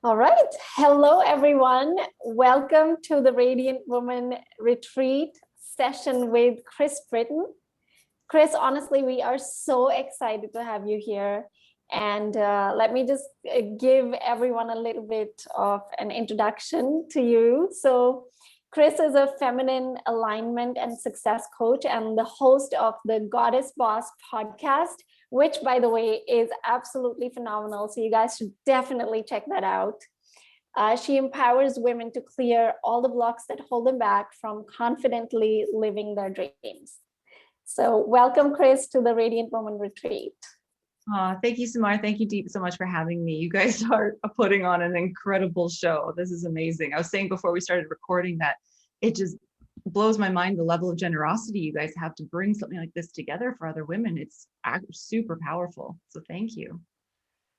All right. Hello, everyone. Welcome to the Radiant Woman Retreat session with Kris Britton. Kris, honestly, we are so excited to have you here. And let me just give everyone a little bit of an introduction to you. So, Kris is a feminine alignment and success coach and the host of the Goddess Boss podcast, which, by the way, is absolutely phenomenal. So you guys should definitely check that out. She empowers women to clear all the blocks that hold them back from confidently living their dreams. So welcome, Kris, to the Radiant Woman Retreat. Thank you, Samar. Thank you, Deep, so much for having me. You guys are putting on an incredible show. This is amazing. I was saying before we started recording that it just blows my mind the level of generosity you guys have to bring something like this together for other women. It's super powerful. So thank you.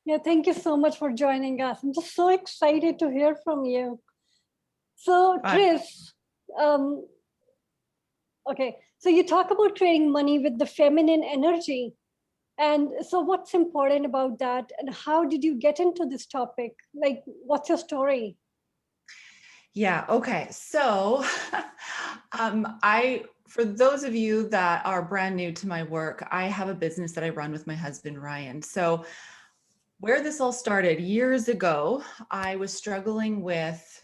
Yeah, thank you so much for joining us. I'm just so excited to hear from you. So, Kris, okay, so you talk about creating money with the feminine energy. And so what's important about that? And how did you get into this topic? Like, what's your story? Yeah, okay. So for those of you that are brand new to my work, I have a business that I run with my husband, Ryan. So where this all started years ago, I was struggling with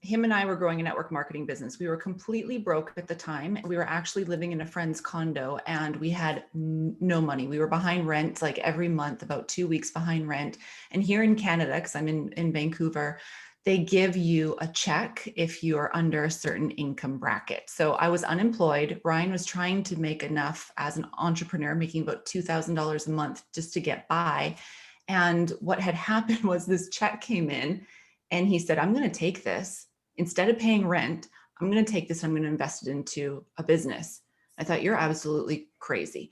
him and I were growing a network marketing business. We were completely broke at the time. We were actually living in a friend's condo and we had no money. We were behind rent, like every month, about 2 weeks behind rent. And here in Canada, because I'm in Vancouver, they give you a check if you are under a certain income bracket. So I was unemployed. Ryan was trying to make enough as an entrepreneur, making about $2,000 a month just to get by. And what had happened was this check came in and he said, I'm going to take this. Instead of paying rent, I'm going to take this, I'm going to invest it into a business. I thought, you're absolutely crazy.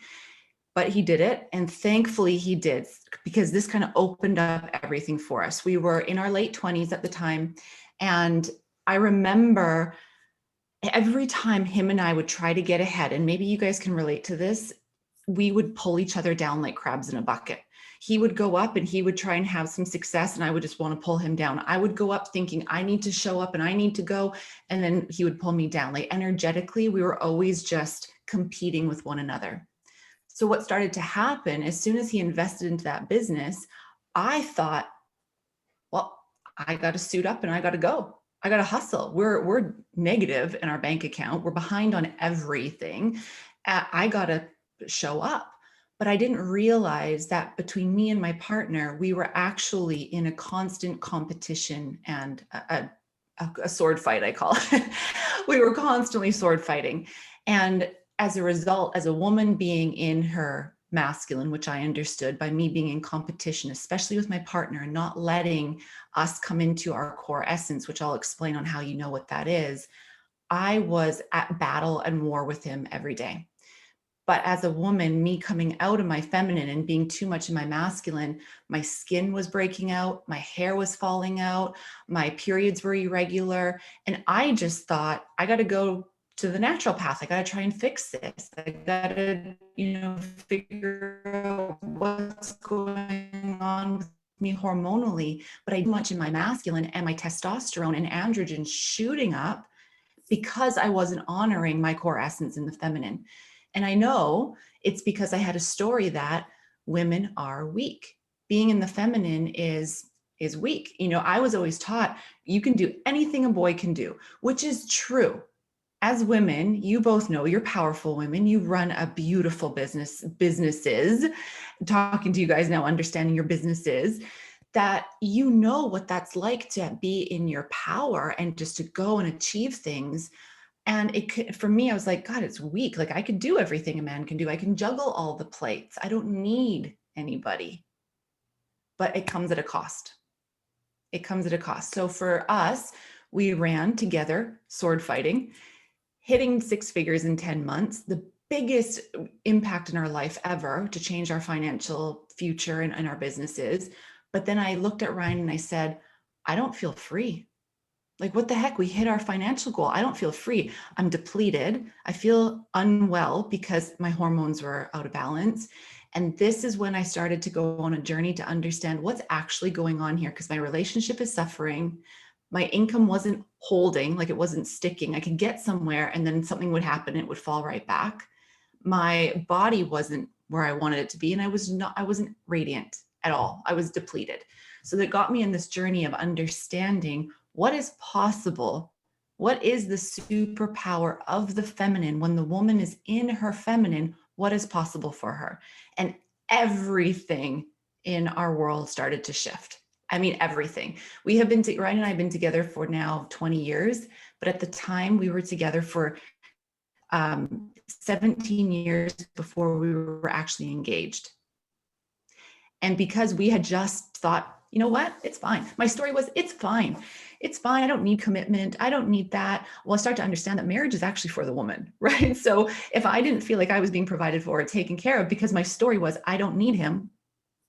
But he did it. And thankfully he did, because this kind of opened up everything for us. We were in our late 20s at the time. And I remember every time him and I would try to get ahead, and maybe you guys can relate to this, we would pull each other down like crabs in a bucket. He would go up and he would try and have some success and I would just want to pull him down. I would go up thinking I need to show up and I need to go. And then he would pull me down. Like energetically, we were always just competing with one another. So what started to happen, as soon as he invested into that business, I thought, well, I got to suit up and I got to go. I got to hustle. We're negative in our bank account. We're behind on everything. I got to show up. But I didn't realize that between me and my partner, we were actually in a constant competition and a sword fight, I call it. We were constantly sword fighting. And as a result, as a woman being in her masculine, which I understood by me being in competition, especially with my partner, and not letting us come into our core essence, which I'll explain on how you know what that is, I was at battle and war with him every day. But as a woman, me coming out of my feminine and being too much in my masculine, my skin was breaking out, my hair was falling out, my periods were irregular. And I just thought, I got to go to the natural path. I got to try and fix this. I got to, figure out what's going on with me hormonally. But I too much in my masculine and my testosterone and androgen shooting up because I wasn't honoring my core essence in the feminine. And I know it's because I had a story that women are weak. Being in the feminine is weak. I was always taught you can do anything a boy can do, which is true. As women, you both know you're powerful women. You run a beautiful businesses. Talking to you guys now, understanding your businesses, that you know what that's like to be in your power and just to go and achieve things. And for me, I was like, God, it's weak. Like I could do everything a man can do. I can juggle all the plates. I don't need anybody. But it comes at a cost. It comes at a cost. So for us, we ran together, sword fighting, hitting 6 figures in 10 months, the biggest impact in our life ever to change our financial future and our businesses. But then I looked at Ryan and I said, I don't feel free. Like, what the heck? We hit our financial goal. I don't feel free. I'm depleted. I feel unwell because my hormones were out of balance. And this is when I started to go on a journey to understand what's actually going on here, because my relationship is suffering. My income wasn't holding, like it wasn't sticking. I could get somewhere and then something would happen and it would fall right back. My body wasn't where I wanted it to be. And I wasn't radiant at all. I was depleted. So that got me in this journey of understanding what is possible. What is the superpower of the feminine? When the woman is in her feminine, what is possible for her? And everything in our world started to shift. I mean, everything. We have been, Ryan and I have been together for now 20 years, but at the time we were together for 17 years before we were actually engaged. And because we had just thought, you know what, it's fine. My story was, it's fine. It's fine. I don't need commitment. I don't need that. Well, I start to understand that marriage is actually for the woman, right? So if I didn't feel like I was being provided for or taken care of because my story was, I don't need him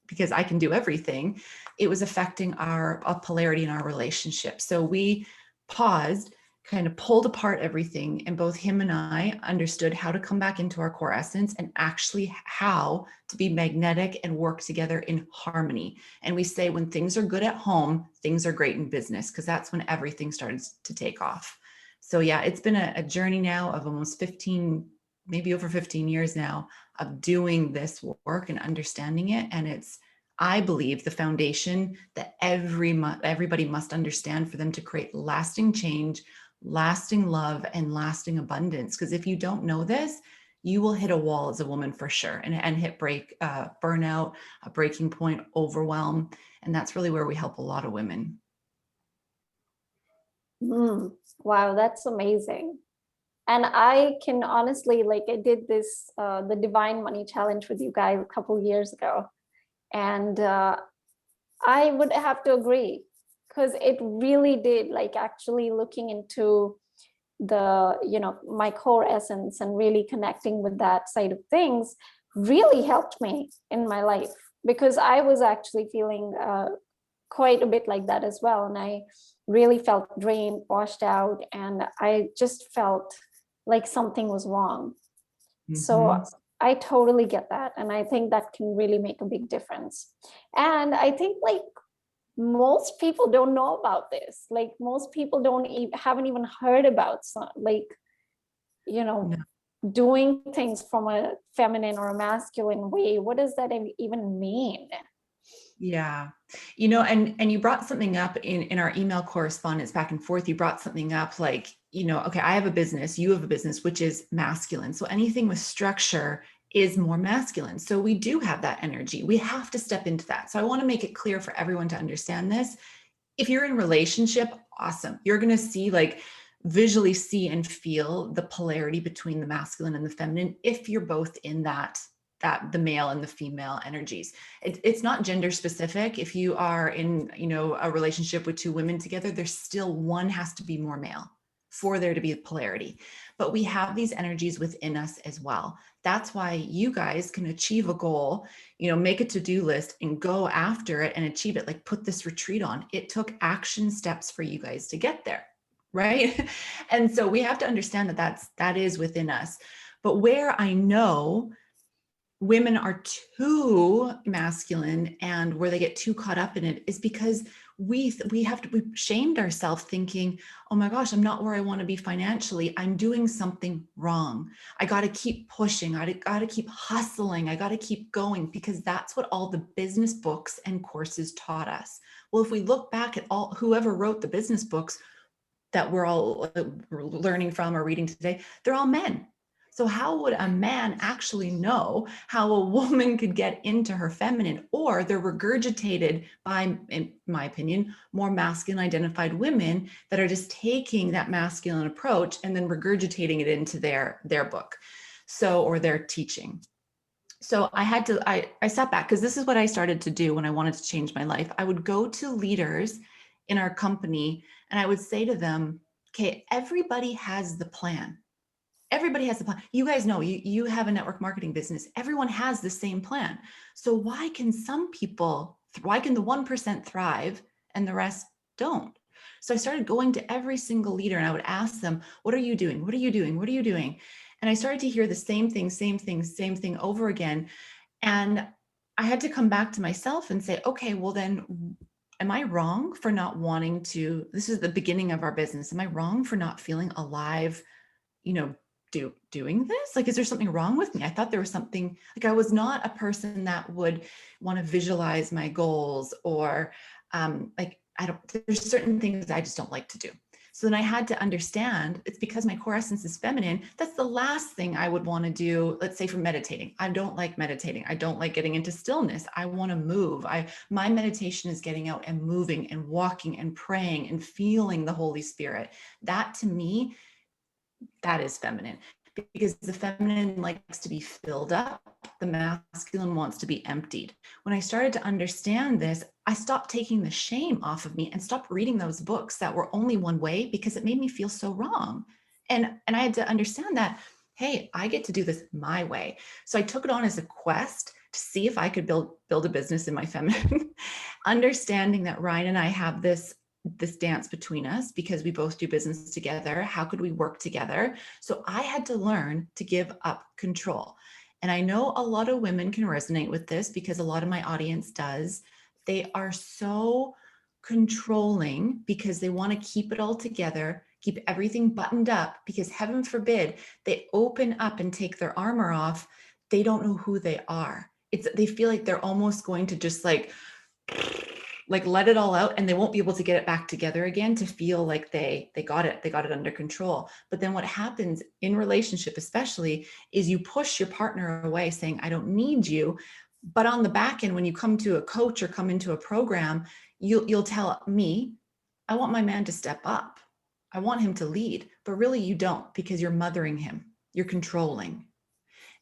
because I can do everything, it was affecting our polarity in our relationship. So we paused, kind of pulled apart everything, and both him and I understood how to come back into our core essence and actually how to be magnetic and work together in harmony. And we say when things are good at home, things are great in business, because that's when everything starts to take off. So yeah, it's been a journey now of almost 15, maybe over 15 years now of doing this work and understanding it. And it's, I believe, the foundation that everybody must understand for them to create lasting change, lasting love, and lasting abundance. Because if you don't know this, you will hit a wall as a woman for sure, and hit burnout, a breaking point, overwhelm. And that's really where we help a lot of women. Wow, that's amazing. And I can honestly, like, I did this, the Divine Money Challenge with you guys a couple of years ago. And I would have to agree, because it really did, like, actually looking into the, my core essence and really connecting with that side of things really helped me in my life, because I was actually feeling quite a bit like that as well. And I really felt drained, washed out, and I just felt like something was wrong. So I totally get that. And I think that can really make a big difference. And I think, like, most people don't know about this. Like, most people haven't even heard about No. doing things from a feminine or a masculine way. What does that even mean? Yeah. And you brought something up in our email correspondence back and forth. You brought something up like, okay, I have a business, you have a business, which is masculine. So anything with structure is more masculine. So we do have that energy. We have to step into that. So I want to make it clear for everyone to understand this. If you're in relationship, awesome. You're going to see, like, visually see and feel the polarity between the masculine and the feminine if you're both in that the male and the female energies. It's not gender specific. If you are in, a relationship with two women together, there's still one has to be more male for there to be polarity. But we have these energies within us as well. That's why you guys can achieve a goal, make a to-do list and go after it and achieve it. Like, put this retreat on. It took action steps for you guys to get there, right? And so we have to understand that is within us. But where I know women are too masculine and where they get too caught up in it is because we shamed ourselves thinking, oh my gosh, I'm not where I want to be financially. I'm doing something wrong. I got to keep pushing. I got to keep hustling. I got to keep going, because that's what all the business books and courses taught us. Well, if we look back at whoever wrote the business books that we're all learning from or reading today, they're all men. So how would a man actually know how a woman could get into her feminine? Or they're regurgitated by, in my opinion, more masculine identified women that are just taking that masculine approach and then regurgitating it into their book, or their teaching. So I sat back, because this is what I started to do when I wanted to change my life. I would go to leaders in our company and I would say to them, okay, everybody has the plan. Everybody has a plan. You guys know, you have a network marketing business. Everyone has the same plan. So why can the 1% thrive and the rest don't? So I started going to every single leader and I would ask them, what are you doing? What are you doing? What are you doing? And I started to hear the same thing over again. And I had to come back to myself and say, okay, well then, am I wrong for not wanting to, this is the beginning of our business. Am I wrong for not feeling alive, doing this? Like, is there something wrong with me? I thought there was something, like I was not a person that would want to visualize my goals or there's certain things I just don't like to do. So then I had to understand it's because my core essence is feminine. That's the last thing I would want to do. Let's say for meditating. I don't like meditating. I don't like getting into stillness. I want to move. My meditation is getting out and moving and walking and praying and feeling the Holy Spirit. That to me, that is feminine, because the feminine likes to be filled up. The masculine wants to be emptied. When I started to understand this, I stopped taking the shame off of me and stopped reading those books that were only one way because it made me feel so wrong. And I had to understand that, hey, I get to do this my way. So I took it on as a quest to see if I could build a business in my feminine, understanding that Ryan and I have this dance between us because we both do business together. How could we work together? So I had to learn to give up control. And I know a lot of women can resonate with this because a lot of my audience does. They are so controlling because they want to keep it all together, keep everything buttoned up, because heaven forbid they open up and take their armor off. They don't know who they are. They feel like they're almost going to just like let it all out, and they won't be able to get it back together again to feel like they got it under control. But then what happens in relationship especially is you push your partner away saying, I don't need you. But on the back end, when you come to a coach or come into a program, you'll tell me, I want my man to step up. I want him to lead, but really you don't, because you're mothering him, you're controlling.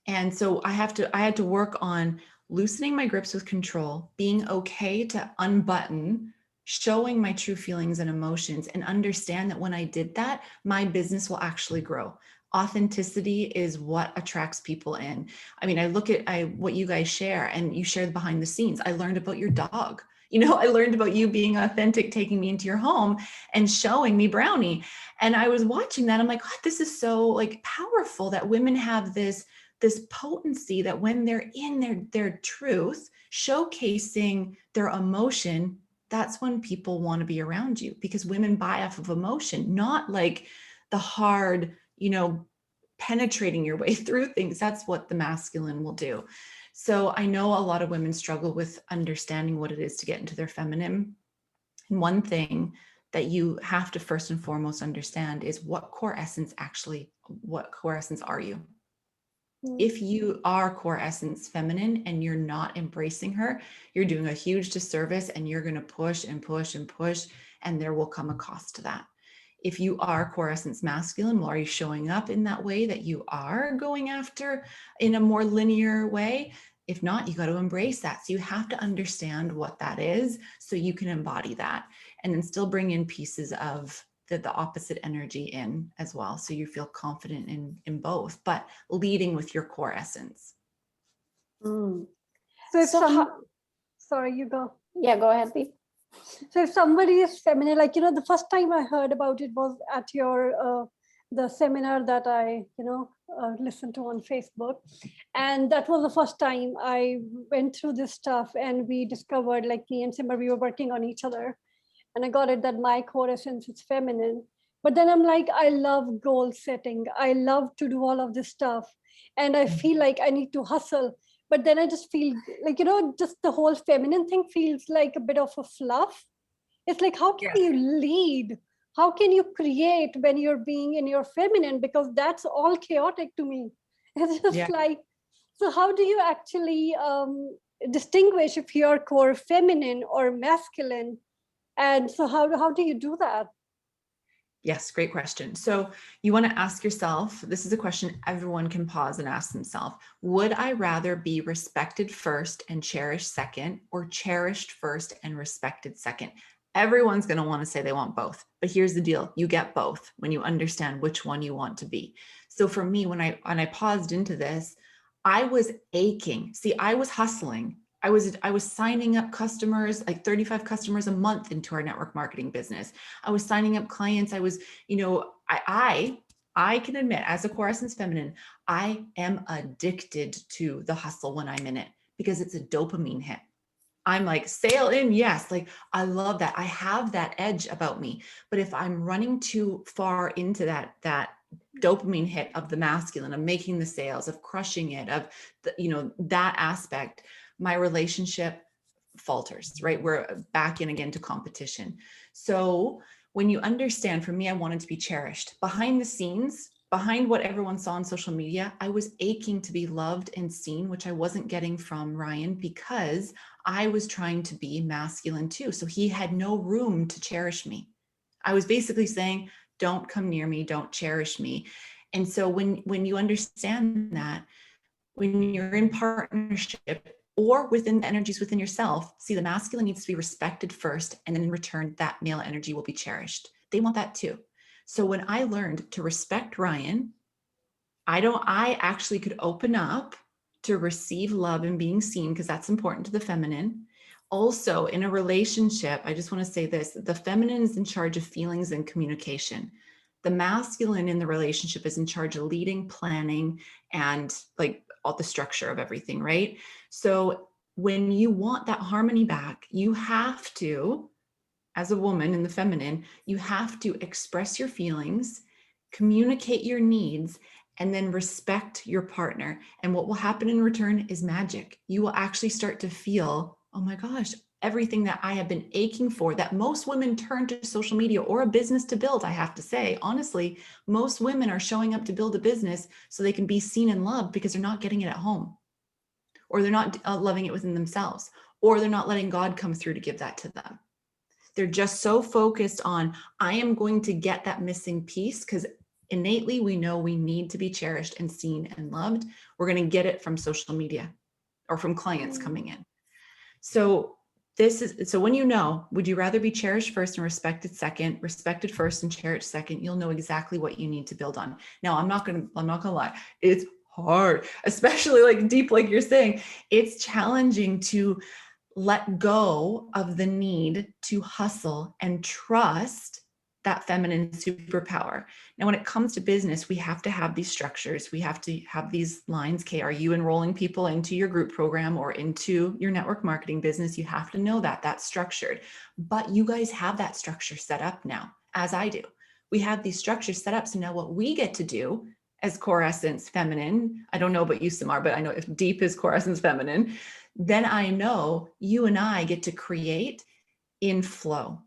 And so I had to work on loosening my grips with control, being okay to unbutton, showing my true feelings and emotions, and understand that when I did that, my business will actually grow. Authenticity is what attracts people in. I mean, I look at what you guys share, and you share the behind the scenes. I learned about your dog. I learned about you being authentic, taking me into your home and showing me Brownie. And I was watching that. I'm like, God, this is so like powerful that women have this potency, that when they're in their truth, showcasing their emotion, that's when people want to be around you, because women buy off of emotion, not like the hard, penetrating your way through things. That's what the masculine will do. So I know a lot of women struggle with understanding what it is to get into their feminine. And one thing that you have to first and foremost understand is what core essence are you? If you are core essence feminine and you're not embracing her, you're doing a huge disservice, and you're going to push and push and push, and there will come a cost to that. If you are core essence masculine, well, are you showing up in that way that you are going after in a more linear way? If not, you got to embrace that. So you have to understand what that is so you can embody that, and then still bring in pieces of the opposite energy in as well. So you feel confident in both, but leading with your core essence. So if sorry, you go. Yeah, go ahead, please. So if somebody is feminine, like, the first time I heard about it was at your, the seminar that I, listened to on Facebook. And that was the first time I went through this stuff, and we discovered, like me and Simba, we were working on each other. And I got it that my core essence is feminine. But then I'm like, I love goal setting. I love to do all of this stuff. And I feel like I need to hustle. But then I just feel like, just the whole feminine thing feels like a bit of a fluff. It's like, how can you lead? How can you create when you're being in your feminine? Because that's all chaotic to me. It's just like, so how do you actually distinguish if you're core feminine or masculine? And so how do you do that? Yes, great question. So you want to ask yourself, this is a question everyone can pause and ask themselves. Would I rather be respected first and cherished second, or cherished first and respected second? Everyone's going to want to say they want both, but here's the deal. You get both when you understand which one you want to be. So for me, when I paused into this, I was aching. See, I was hustling. I was signing up customers, like 35 customers a month into our network marketing business. I was signing up clients. I was, I can admit, as a core essence feminine, I am addicted to the hustle when I'm in it because it's a dopamine hit. I'm like, sail in, yes. Like, I love that. I have that edge about me. But if I'm running too far into that dopamine hit of the masculine, of making the sales, of crushing it, of that aspect, my relationship falters, right? We're back in again to competition. So when you understand, for me, I wanted to be cherished. Behind the scenes, behind what everyone saw on social media, I was aching to be loved and seen, which I wasn't getting from Ryan because I was trying to be masculine too. So he had no room to cherish me. I was basically saying, don't come near me, don't cherish me. And so when you understand that, when you're in partnership or within the energies within yourself, see, the masculine needs to be respected first, and then in return, that male energy will be cherished. They want that too. So when I learned to respect Ryan, I actually could open up to receive love and being seen, because that's important to the feminine. Also, in a relationship, I just want to say this, the feminine is in charge of feelings and communication. The masculine in the relationship is in charge of leading, planning, and like all the structure of everything, right? So when you want that harmony back, you have to, as a woman in the feminine, you have to express your feelings, communicate your needs, and then respect your partner. And what will happen in return is magic. You will actually start to feel, oh my gosh, everything that I have been aching for, that most women turn to social media or a business to build. I have to say, honestly, most women are showing up to build a business so they can be seen and loved because they're not getting it at home, or they're not loving it within themselves, or they're not letting God come through to give that to them. They're just so focused on, I am going to get that missing piece, because innately we know we need to be cherished and seen and loved. We're going to get it from social media or from clients coming in. So when you know, would you rather be cherished first and respected second, respected first and cherished second, you'll know exactly what you need to build on. Now, I'm not gonna lie, it's hard, especially like deep, like you're saying. It's challenging to let go of the need to hustle and trust that feminine superpower. Now, when it comes to business, we have to have these structures. We have to have these lines. Okay, are you enrolling people into your group program or into your network marketing business? You have to know that that's structured. But you guys have that structure set up now, as I do. We have these structures set up. So now what we get to do as core essence feminine, I don't know about you, Samar, but I know if deep is core essence feminine, then I know you and I get to create in flow.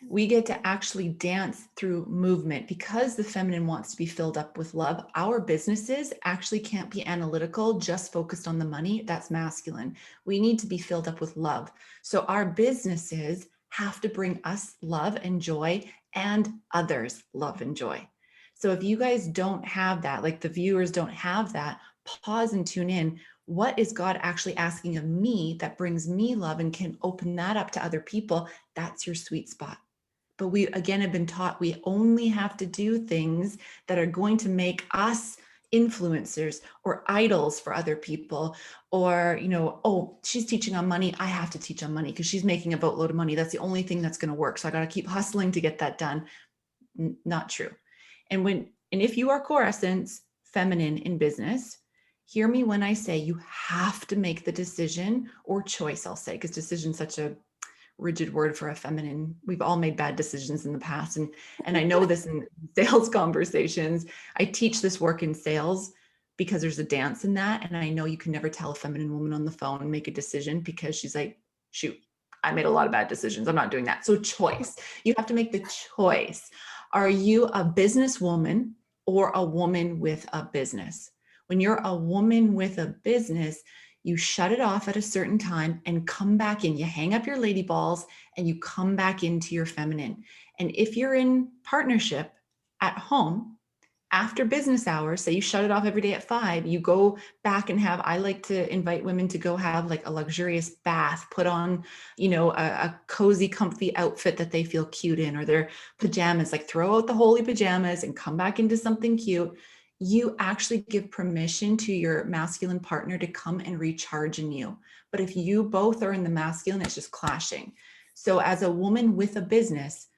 We get to actually dance through movement, because the feminine wants to be filled up with love. Our businesses actually can't be analytical, just focused on the money. That's masculine. We need to be filled up with love. So our businesses have to bring us love and joy, and others love and joy. So if you guys don't have that, like the viewers don't have that, pause and tune in. What is God actually asking of me that brings me love and can open that up to other people? That's your sweet spot. But we, again, have been taught we only have to do things that are going to make us influencers or idols for other people. Or, oh, she's teaching on money, I have to teach on money because she's making a boatload of money. That's the only thing that's going to work. So I got to keep hustling to get that done. Not true. And if you are core essence feminine in business, hear me when I say you have to make the decision, or choice, I'll say, because decision is such a rigid word for a feminine. We've all made bad decisions in the past. And I know this in sales conversations. I teach this work in sales because there's a dance in that. And I know you can never tell a feminine woman on the phone and make a decision, because she's like, shoot, I made a lot of bad decisions. I'm not doing that. So choice, you have to make the choice. Are you a businesswoman or a woman with a business? When you're a woman with a business, you shut it off at a certain time and come back in. You hang up your lady balls and you come back into your feminine. And if you're in partnership at home, after business hours, say you shut it off every day at 5, you go back and have, I like to invite women to go have like a luxurious bath, put on, a cozy, comfy outfit that they feel cute in, or their pajamas, like throw out the holy pajamas and come back into something cute. you actually give permission to your masculine partner to come and recharge in you. But if you both are in the masculine, it's just clashing. So as a woman with a business,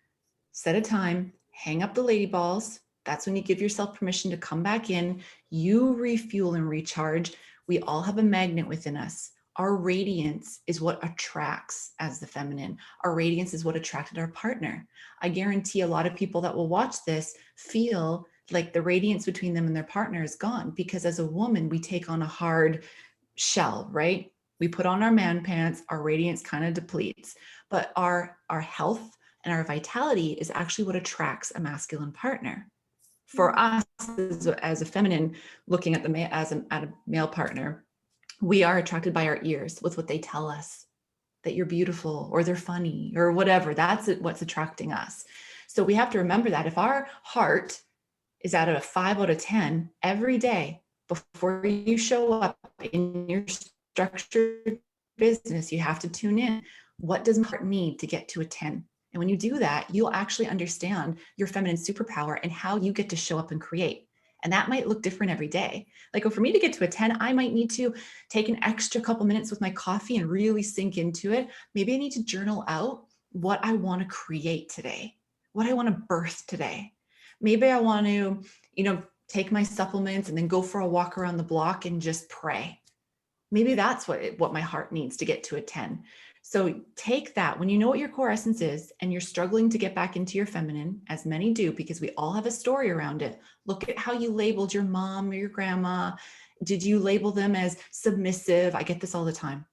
set a time, hang up the lady balls. That's when you give yourself permission to come back in. You refuel and recharge. We all have a magnet within us. Our radiance is what attracts as the feminine. Our radiance is what attracted our partner. I guarantee a lot of people that will watch this feel like the radiance between them and their partner is gone, because as a woman, we take on a hard shell, right? We put on our man pants, our radiance kind of depletes, but our health and our vitality is actually what attracts a masculine partner. For us as a feminine, looking at a male partner, we are attracted by our ears with what they tell us, that you're beautiful or they're funny or whatever. That's what's attracting us. So we have to remember that if our heart is out of a 5 out of 10 every day before you show up in your structured business, you have to tune in. What does my heart need to get to a 10? And when you do that, you'll actually understand your feminine superpower and how you get to show up and create. And that might look different every day. Like for me to get to a 10, I might need to take an extra couple minutes with my coffee and really sink into it. Maybe I need to journal out what I want to create today, what I want to birth today. Maybe I want to, take my supplements and then go for a walk around the block and just pray. Maybe that's what my heart needs to get to a 10. So take that when you know what your core essence is and you're struggling to get back into your feminine, as many do, because we all have a story around it. Look at how you labeled your mom or your grandma. Did you label them as submissive? I get this all the time.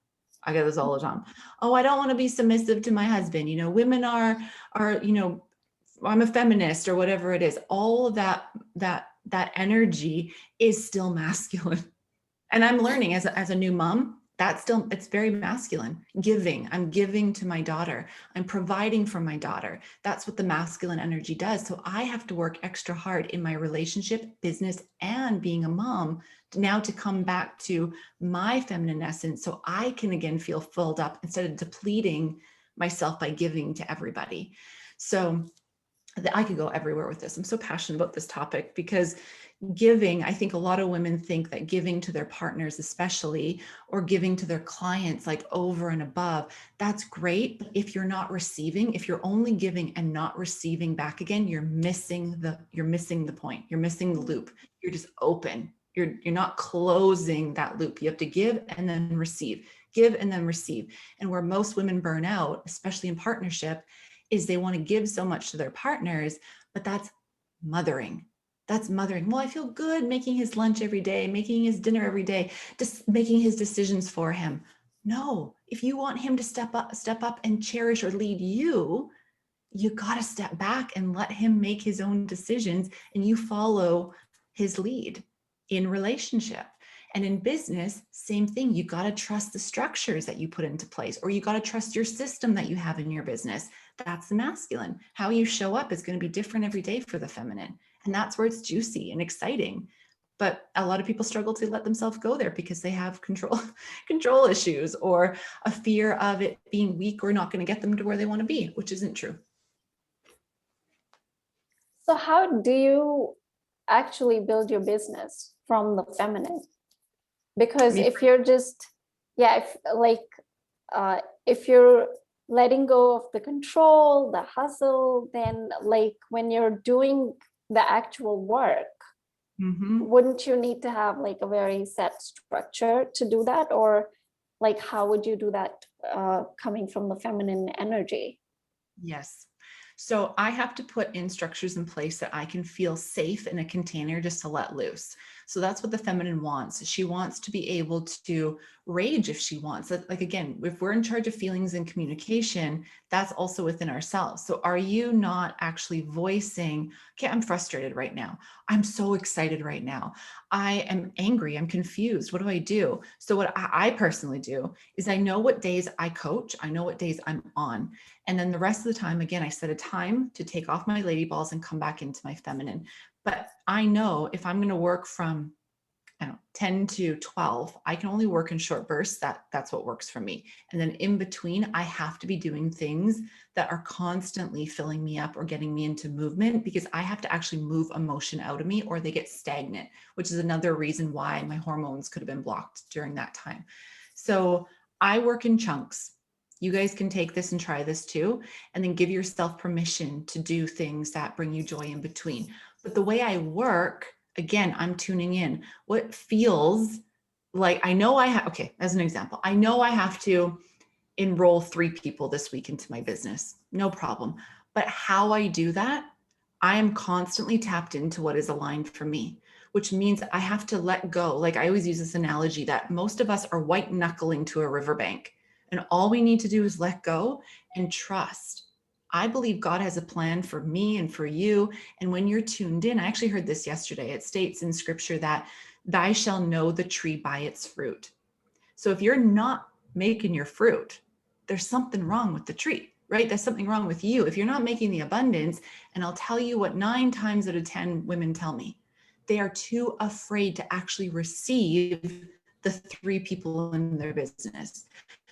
Oh, I don't want to be submissive to my husband. Women are, I'm a feminist or whatever it is. All of that energy is still masculine. And I'm learning as a new mom, it's very masculine. I'm giving to my daughter. I'm providing for my daughter. That's what the masculine energy does. So I have to work extra hard in my relationship, business, and being a mom now to come back to my feminine essence so I can again feel filled up instead of depleting myself by giving to everybody. So I could go everywhere with this. I'm so passionate about this topic because giving, I think a lot of women think that giving to their partners especially, or giving to their clients like over and above, that's great. But if you're not receiving, if you're only giving and not receiving back again, you're missing the point. You're missing the loop. You're just open. You're not closing that loop. You have to give and then receive, give and then receive. And where most women burn out, especially in partnership, is they want to give so much to their partners, but that's mothering. That's mothering. Well, I feel good making his lunch every day, making his dinner every day, just making his decisions for him. No, if you want him to step up and cherish or lead you, you got to step back and let him make his own decisions and you follow his lead in relationship. And in business, same thing. You got to trust the structures that you put into place, or you got to trust your system that you have in your business. That's the masculine. How you show up is going to be different every day for the feminine. And that's where it's juicy and exciting. But a lot of people struggle to let themselves go there because they have control issues or a fear of it being weak or not going to get them to where they want to be, which isn't true. So how do you actually build your business from the feminine? Because if you're just, if you're letting go of the control, the hustle, then like when you're doing the actual work, wouldn't you need to have like a very set structure to do that? Or like, how would you do that coming from the feminine energy? Yes. So I have to put in structures in place that I can feel safe in a container just to let loose. So that's what the feminine wants. She wants to be able to rage if she wants. Like, again, if we're in charge of feelings and communication, that's also within ourselves. So are you not actually voicing, okay, I'm frustrated right now. I'm so excited right now. I am angry. I'm confused. What do I do? So what I personally do is I know what days I coach. I know what days I'm on. And then the rest of the time, again, I set a time to take off my lady balls and come back into my feminine. But I know if I'm going to work from I don't know, 10 to 12, I can only work in short bursts. That's what works for me. And then in between, I have to be doing things that are constantly filling me up or getting me into movement, because I have to actually move emotion out of me or they get stagnant, which is another reason why my hormones could have been blocked during that time. So I work in chunks. You guys can take this and try this too, and then give yourself permission to do things that bring you joy in between. But the way I work, again, I'm tuning in. What feels like, I know I have, okay, as an example, I know I have to enroll 3 people this week into my business. No problem. But how I do that, I am constantly tapped into what is aligned for me, which means I have to let go. Like I always use this analogy that most of us are white knuckling to a riverbank, and all we need to do is let go and trust. I believe God has a plan for me and for you. And when you're tuned in, I actually heard this yesterday. It states in scripture that thou shall know the tree by its fruit. So if you're not making your fruit, there's something wrong with the tree, right? There's something wrong with you. If you're not making the abundance, and I'll tell you what 9 times out of 10 women tell me, they are too afraid to actually receive the 3 people in their business.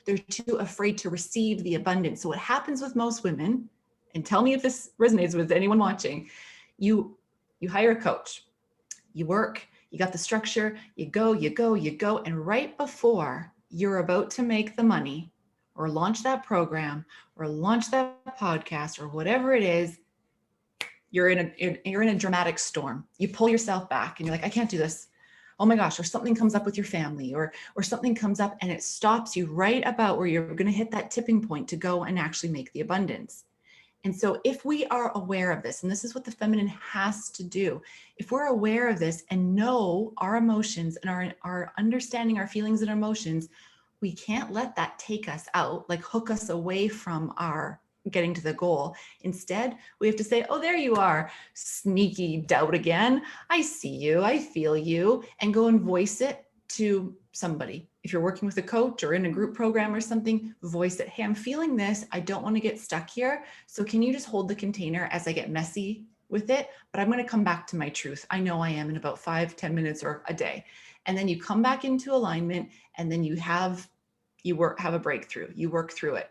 They're too afraid to receive the abundance. So what happens with most women, and tell me if this resonates with anyone watching, you hire a coach, you work, you got the structure, you go, and right before you're about to make the money or launch that program or launch that podcast or whatever it is, you're in a dramatic storm. You pull yourself back and you're like, I can't do this. Oh my gosh, or something comes up with your family or something comes up and it stops you right about where you're going to hit that tipping point to go and actually make the abundance. And so if we are aware of this, and this is what the feminine has to do, if we're aware of this and know our emotions and our understanding our feelings and emotions, we can't let that take us out, like hook us away from our getting to the goal. Instead, we have to say, oh, there you are, sneaky doubt again. I see you, I feel you, and go and voice it to somebody. If you're working with a coach or in a group program or something, voice it. Hey, I'm feeling this. I don't want to get stuck here. So can you just hold the container as I get messy with it? But I'm going to come back to my truth. I know I am in about 5-10 minutes or a day. And then you come back into alignment, and then you have a breakthrough. You work through it.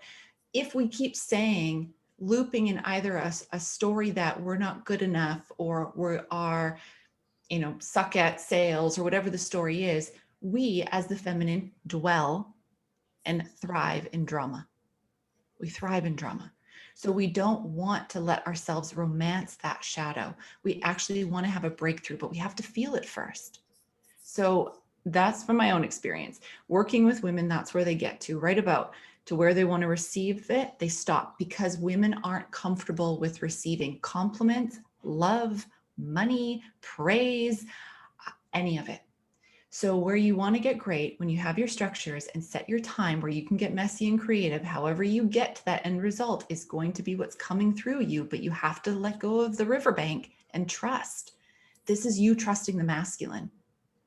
If we keep saying, looping in either a story that we're not good enough or we are, suck at sales or whatever the story is, we as the feminine dwell and thrive in drama. We thrive in drama. So we don't want to let ourselves romance that shadow. We actually want to have a breakthrough, but we have to feel it first. So that's from my own experience. Working with women, that's where they get to, right about to where they want to receive it, they stop because women aren't comfortable with receiving compliments, love, money, praise, any of it. So where you want to get great, when you have your structures and set your time where you can get messy and creative, however you get to that end result is going to be what's coming through you, but you have to let go of the riverbank and trust. This is you trusting the masculine.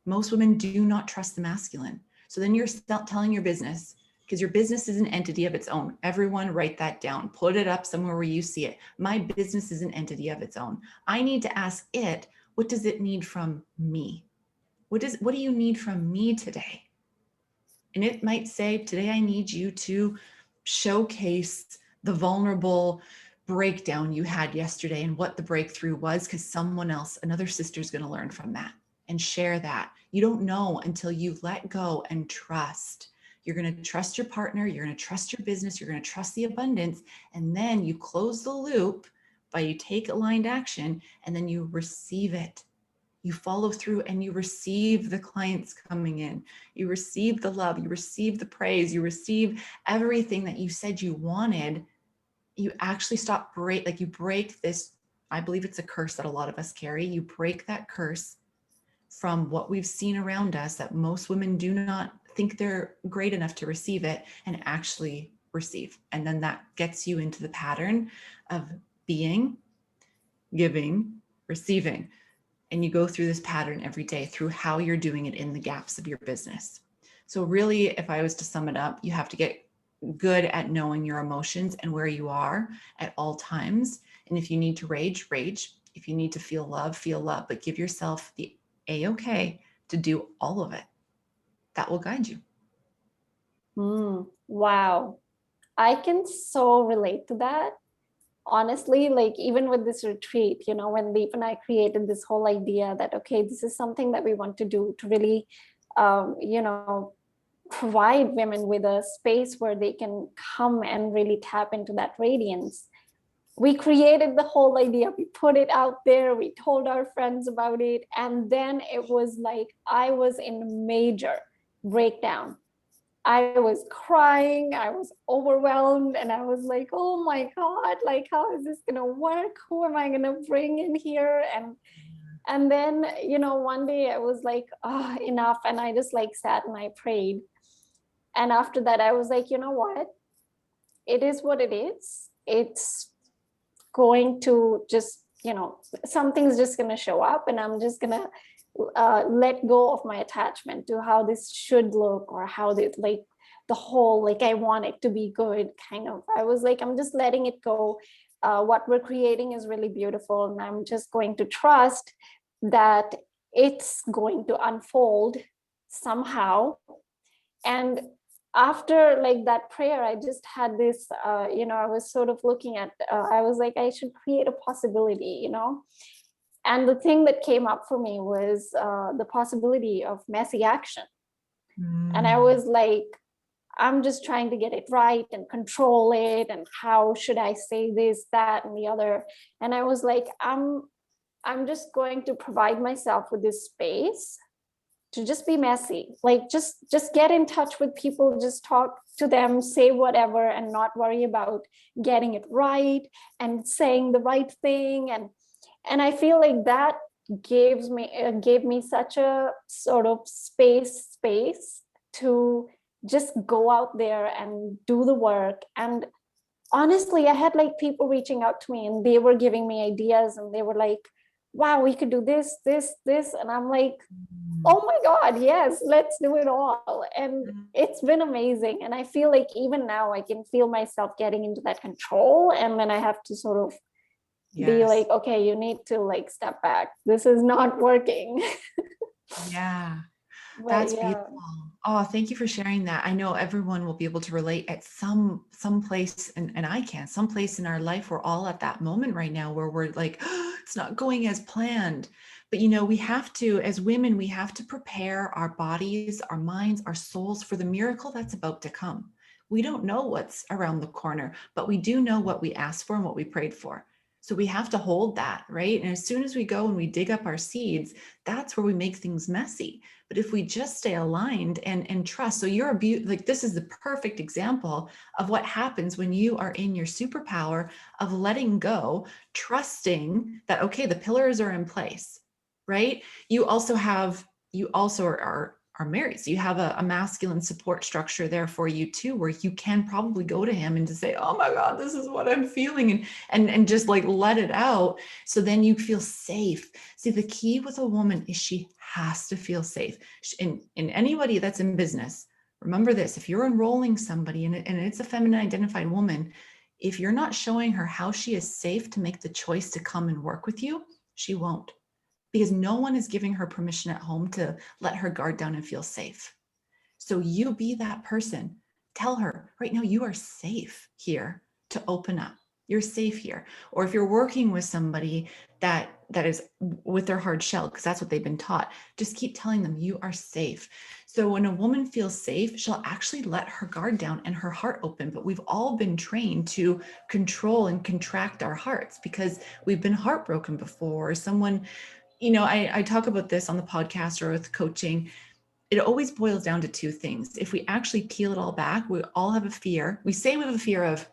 Most women do not trust the masculine. So then you're telling your business, because your business is an entity of its own. Everyone write that down, put it up somewhere where you see it. My business is an entity of its own. I need to ask it, what does it need from me? What do you need from me today? And it might say, today I need you to showcase the vulnerable breakdown you had yesterday and what the breakthrough was, because someone else, another sister's going to learn from that and share that. You don't know until you let go and trust. You're going to trust your partner. You're going to trust your business. You're going to trust the abundance. And then you close the loop by you take aligned action and then you receive it. You follow through and you receive the clients coming in. You receive the love. You receive the praise. You receive everything that you said you wanted. You actually you break this. I believe it's a curse that a lot of us carry. You break that curse from what we've seen around us that most women do not think they're great enough to receive it and actually receive. And then that gets you into the pattern of being, giving, receiving. And you go through this pattern every day through how you're doing it in the gaps of your business. So really, if I was to sum it up, you have to get good at knowing your emotions and where you are at all times. And if you need to rage, rage. If you need to feel love, but give yourself the A-okay to do all of it. That will guide you. Wow. I can so relate to that. Honestly, like even with this retreat, you know, when Leap and I created this whole idea that, okay, this is something that we want to do to really, you know, provide women with a space where they can come and really tap into that radiance. We created the whole idea, we put it out there, we told our friends about it, and then it was like I was in major breakdown. I was crying, I was overwhelmed, and I was like, oh my God, like, how is this gonna work? Who am I gonna bring in here? And then, you know, one day I was like, oh, enough. And I just like sat and I prayed. And after that, I was like, you know what? It is what it is. It's going to just, you know, something's just gonna show up, and I'm just gonna let go of my attachment to how this should look, or how this, like the whole, like I want it to be good kind of. I was like, I'm just letting it go. What we're creating is really beautiful, and I'm just going to trust that it's going to unfold somehow. And after like that prayer, I just had this, you know, I was sort of looking at, I was like, I should create a possibility, you know. And the thing that came up for me was the possibility of messy action. And I was like, I'm just trying to get it right and control it. And how should I say this, that, and the other? And I was like, I'm just going to provide myself with this space to just be messy. Like just get in touch with people, just talk to them, say whatever, and not worry about getting it right and saying the right thing. And I feel like that gave me such a sort of space to just go out there and do the work. And honestly, I had like people reaching out to me, and they were giving me ideas, and they were like, wow, we could do this. And I'm like, oh my God, yes, let's do it all. And it's been amazing. And I feel like even now I can feel myself getting into that control. And then I have to sort of be like, okay, you need to like step back. This is not working. Yeah. But That's yeah. beautiful. Oh, thank you for sharing that. I know everyone will be able to relate at some place, and I can, some place in our life. We're all at that moment right now where we're like, oh, it's not going as planned. But you know, we have to, as women, we have to prepare our bodies, our minds, our souls for the miracle that's about to come. We don't know what's around the corner, but we do know what we asked for and what we prayed for. So we have to hold that, right? And as soon as we go and we dig up our seeds, that's where we make things messy. But if we just stay aligned and trust, so you're like, this is the perfect example of what happens when you are in your superpower of letting go, trusting that, okay, the pillars are in place, right? You also are married. So you have a masculine support structure there for you too, where you can probably go to him and to say, oh my God, this is what I'm feeling, and just like let it out. So then you feel safe. See, the key with a woman is she has to feel safe. In anybody that's in business, remember this: if you're enrolling somebody and it's a feminine identified woman, if you're not showing her how she is safe to make the choice to come and work with you, she won't. Because no one is giving her permission at home to let her guard down and feel safe. So you be that person. Tell her right now, you are safe here to open up. You're safe here. Or if you're working with somebody that is with their hard shell, because that's what they've been taught, just keep telling them you are safe. So when a woman feels safe, she'll actually let her guard down and her heart open. But we've all been trained to control and contract our hearts because we've been heartbroken before, or someone, you know, I talk about this on the podcast or with coaching. It always boils down to two things. If we actually peel it all back, we all have a fear. We say we have a fear of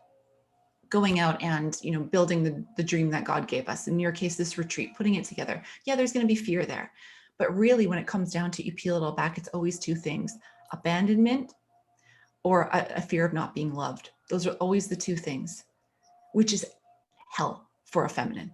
going out and, you know, building the dream that God gave us. In your case, this retreat, putting it together. Yeah, there's going to be fear there. But really, when it comes down to you peel it all back, it's always two things: abandonment or a fear of not being loved. Those are always the two things, which is hell for a feminine.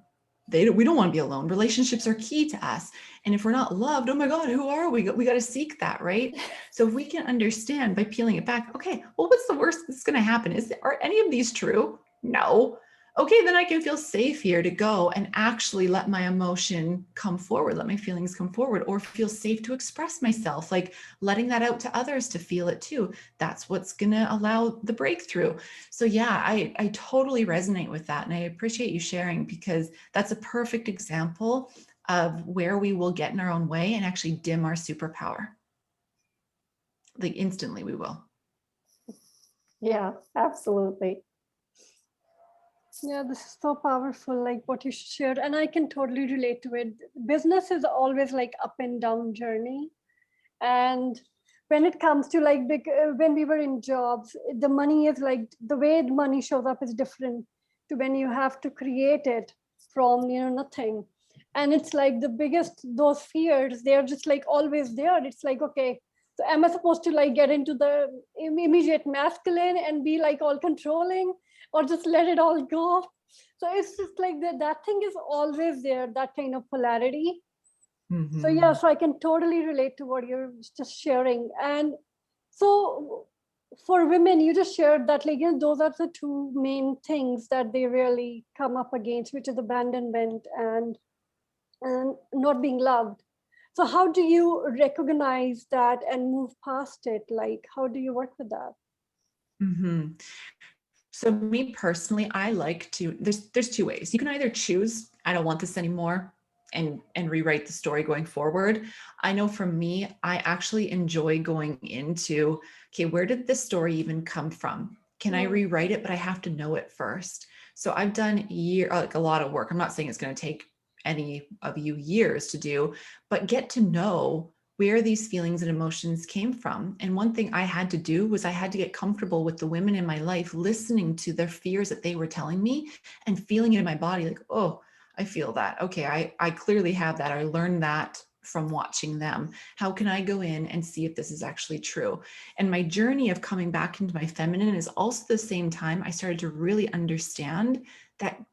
We don't want to be alone. Relationships are key to us. And if we're not loved, oh my God, who are we? We got to seek that, right? So if we can understand by peeling it back, okay, well, what's the worst that's going to happen? Are any of these true? No. okay, then I can feel safe here to go and actually let my emotion come forward, let my feelings come forward, or feel safe to express myself, like letting that out to others to feel it too. That's what's going to allow the breakthrough. So yeah, I totally resonate with that. And I appreciate you sharing, because that's a perfect example of where we will get in our own way and actually dim our superpower. Like instantly we will. Yeah, absolutely. Yeah, this is so powerful, like what you shared, and I can totally relate to it. Business is always like up and down journey, and when it comes to like when we were in jobs, the money is like the way the money shows up is different to when you have to create it from nothing, and it's like the biggest those fears, they're just like always there. It's like, okay, so am I supposed to like get into the immediate masculine and be like all controlling, or just let it all go? So it's just like that thing is always there, that kind of polarity. So yeah, so I can totally relate to what you're just sharing. And so for women, you just shared that like, those are the two main things that they really come up against, which is abandonment and not being loved. So how do you recognize that and move past it? Like, how do you work with that? So me personally, I like to, there's two ways. You can either choose, I don't want this anymore, and rewrite the story going forward. I know for me, I actually enjoy going into, okay, where did this story even come from? Can I rewrite it? But I have to know it first. So I've done like a lot of work. I'm not saying it's going to take any of you years to do, but get to know where these feelings and emotions came from. And one thing I had to do was I had to get comfortable with the women in my life, listening to their fears that they were telling me and feeling it in my body, like, oh, I feel that. Okay, I clearly have that. I learned that from watching them. How can I go in and see if this is actually true? And my journey of coming back into my feminine is also the same time I started to really understand that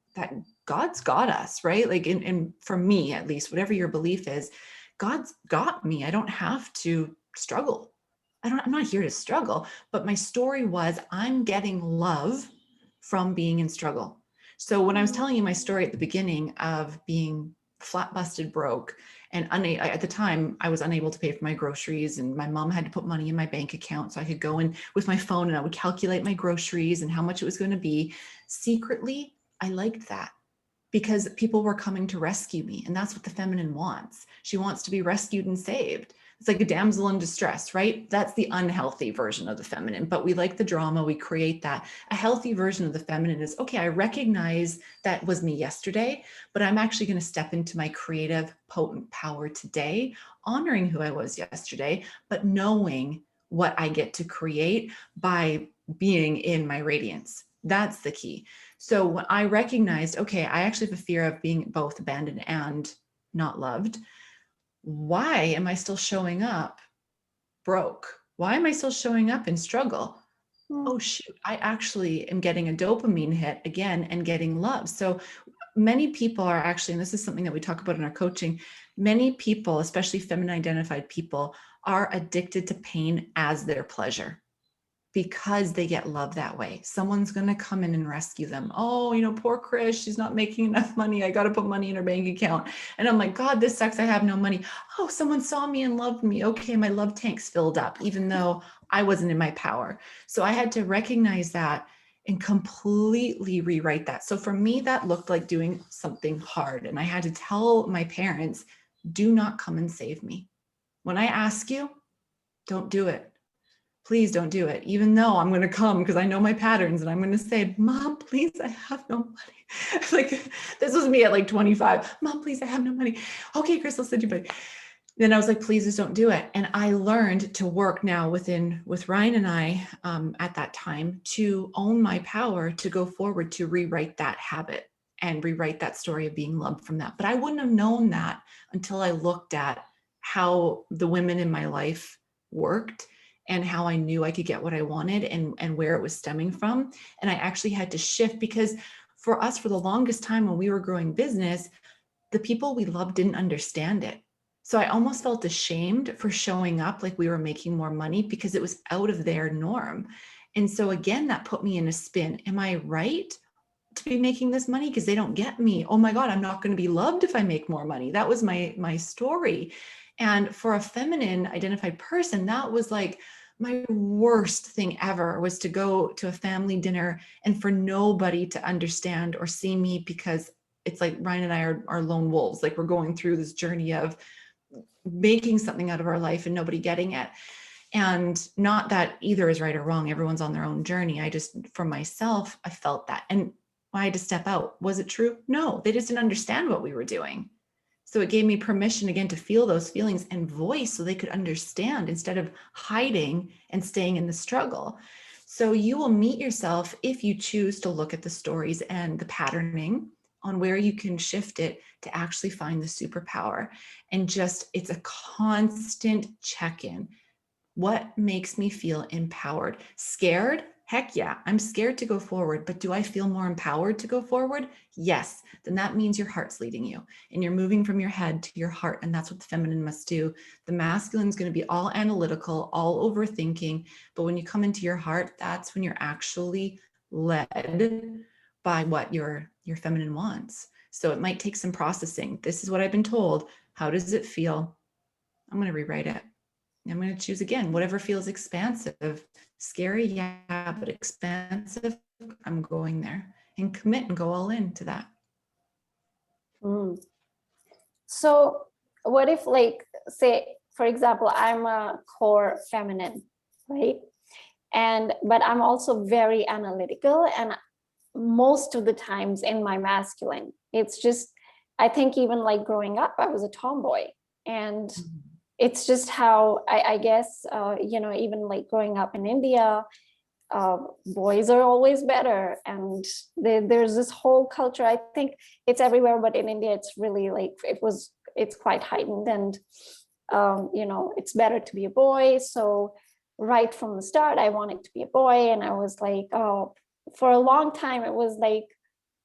God's got us, right? Like in for me, at least, whatever your belief is, God's got me. I don't have to struggle. I'm not here to struggle, but my story was I'm getting love from being in struggle. So when I was telling you my story at the beginning of being flat busted broke and at the time I was unable to pay for my groceries, and my mom had to put money in my bank account so I could go in with my phone and I would calculate my groceries and how much it was going to be. Secretly, I liked that, because people were coming to rescue me. And that's what the feminine wants. She wants to be rescued and saved. It's like a damsel in distress, right? That's the unhealthy version of the feminine, but we like the drama, we create that. A healthy version of the feminine is, okay, I recognize that was me yesterday, but I'm actually going to step into my creative, potent power today, honoring who I was yesterday, but knowing what I get to create by being in my radiance. That's the key. So when I recognized, okay, I actually have a fear of being both abandoned and not loved. Why am I still showing up broke? Why am I still showing up in struggle? Oh, shoot, I actually am getting a dopamine hit again and getting love. So many people are actually, and this is something that we talk about in our coaching, many people, especially feminine identified people, are addicted to pain as their pleasure, because they get love that way. Someone's going to come in and rescue them. Oh, poor Kris, she's not making enough money. I got to put money in her bank account. And I'm like, God, this sucks. I have no money. Oh, someone saw me and loved me. Okay, my love tank's filled up, even though I wasn't in my power. So I had to recognize that and completely rewrite that. So for me, that looked like doing something hard. And I had to tell my parents, do not come and save me. When I ask you, don't do it. Please don't do it, even though I'm going to come because I know my patterns and I'm going to say, Mom, please, I have no money. Like, this was me at like 25. Mom, please, I have no money. Okay, Kris, I'll send you money. Then I was like, please just don't do it. And I learned to work now with Ryan and I at that time to own my power, to go forward, to rewrite that habit and rewrite that story of being loved from that. But I wouldn't have known that until I looked at how the women in my life worked and how I knew I could get what I wanted and where it was stemming from. And I actually had to shift, because for us, for the longest time when we were growing business, the people we loved didn't understand it. So I almost felt ashamed for showing up like we were making more money because it was out of their norm. And so again, that put me in a spin. Am I right? to be making this money because they don't get me. Oh my God, I'm not going to be loved if I make more money. That was my story. And for a feminine identified person, that was like my worst thing ever, was to go to a family dinner and for nobody to understand or see me, because it's like Ryan and I are lone wolves. Like we're going through this journey of making something out of our life and nobody getting it. And not that either is right or wrong. Everyone's on their own journey. I just, for myself, I felt that. And I had to step out. Was it true? No, they just didn't understand what we were doing. So it gave me permission again to feel those feelings and voice so they could understand instead of hiding and staying in the struggle. So you will meet yourself if you choose to look at the stories and the patterning on where you can shift it to actually find the superpower. And just, it's a constant check-in. What makes me feel empowered? Scared? Heck yeah, I'm scared to go forward, but do I feel more empowered to go forward? Yes. Then that means your heart's leading you and you're moving from your head to your heart. And that's what the feminine must do. The masculine is going to be all analytical, all overthinking. But when you come into your heart, that's when you're actually led by what your feminine wants. So it might take some processing. This is what I've been told. How does it feel? I'm going to rewrite it. I'm going to choose again, whatever feels expansive. Scary, yeah, but expansive, I'm going there, and commit and go all in to that. So what if, like, say, for example, I'm a core feminine, right? But I'm also very analytical, and most of the times in my masculine, it's just, I think even like growing up, I was a tomboy, and it's just how I guess, even like growing up in India, boys are always better. And there's this whole culture, I think it's everywhere, but in India, it's really like, it's quite heightened. And, it's better to be a boy. So right from the start, I wanted to be a boy. And I was like, oh, for a long time, it was like,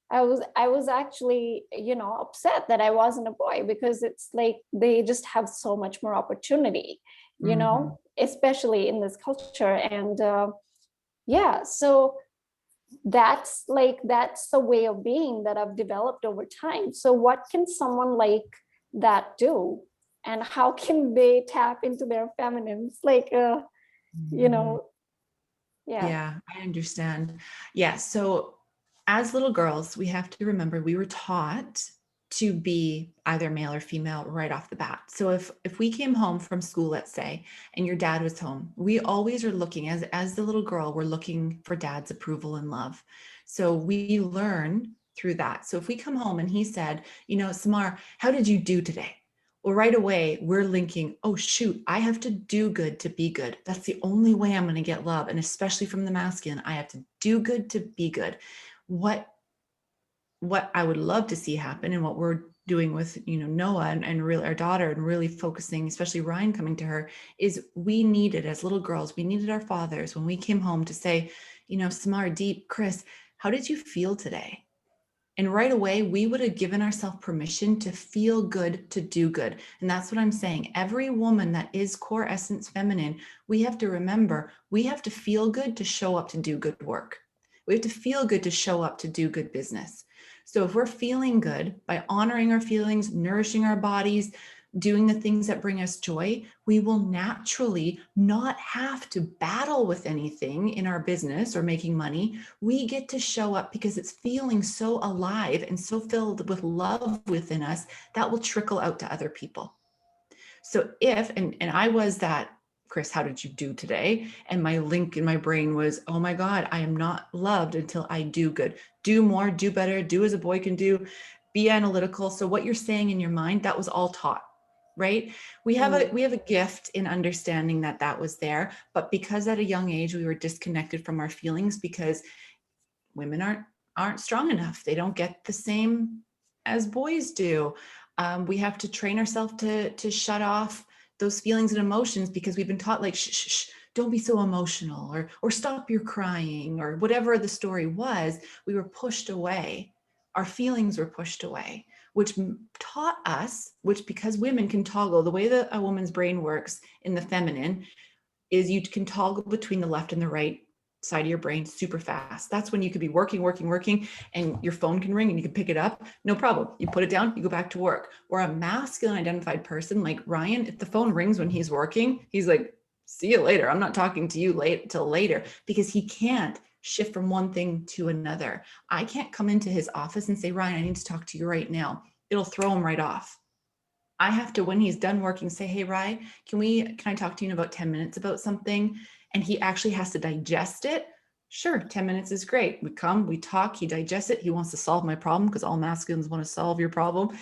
I was actually, upset that I wasn't a boy, because it's like they just have so much more opportunity, especially in this culture. And so that's the way of being that I've developed over time. So what can someone like that do? And how can they tap into their feminines? Like, yeah. Yeah, I understand. Yeah. So as little girls, we have to remember we were taught to be either male or female right off the bat. So if we came home from school, let's say, and your dad was home, we always are looking, as the little girl, we're looking for dad's approval and love. So we learn through that. So if we come home and he said, Samar, how did you do today? Well, right away, we're linking, oh, shoot, I have to do good to be good. That's the only way I'm going to get love. And especially from the masculine, I have to do good to be good. What I would love to see happen, and what we're doing with, Noah and really our daughter, and really focusing, especially Ryan coming to her, is we needed, as little girls, we needed our fathers when we came home to say, Samar, Deep, Kris, how did you feel today? And right away, we would have given ourselves permission to feel good, to do good. And that's what I'm saying. Every woman that is core essence feminine, we have to remember, we have to feel good to show up to do good work. We have to feel good to show up to do good business. So if we're feeling good by honoring our feelings, nourishing our bodies, doing the things that bring us joy, we will naturally not have to battle with anything in our business or making money. We get to show up because it's feeling so alive and so filled with love within us that will trickle out to other people. So if, and I was that, Kris, how did you do today? And my link in my brain was, oh my God, I am not loved until I do good. Do more, do better, do as a boy can do, be analytical. So what you're saying in your mind, that was all taught. Right? We have a gift in understanding that was there, but because at a young age we were disconnected from our feelings, because women aren't strong enough. They don't get the same as boys do. We have to train ourselves to shut off those feelings and emotions, because we've been taught like, shh, don't be so emotional, or stop your crying, or whatever the story was. We were pushed away. Our feelings were pushed away, which taught us, because women can toggle, the way that a woman's brain works in the feminine is you can toggle between the left and the right side of your brain super fast. That's when you could be working, and your phone can ring and you can pick it up. No problem. You put it down, you go back to work. Or a masculine identified person like Ryan, if the phone rings when he's working, he's like, see you later. I'm not talking to you till later, because he can't shift from one thing to another. I can't come into his office and say, Ryan, I need to talk to you right now. It'll throw him right off. I have to, when he's done working, say, hey, Ryan, can I talk to you in about 10 minutes about something? And he actually has to digest it. Sure, 10 minutes is great. We come, we talk, he digests it. He wants to solve my problem, because all masculines want to solve your problem.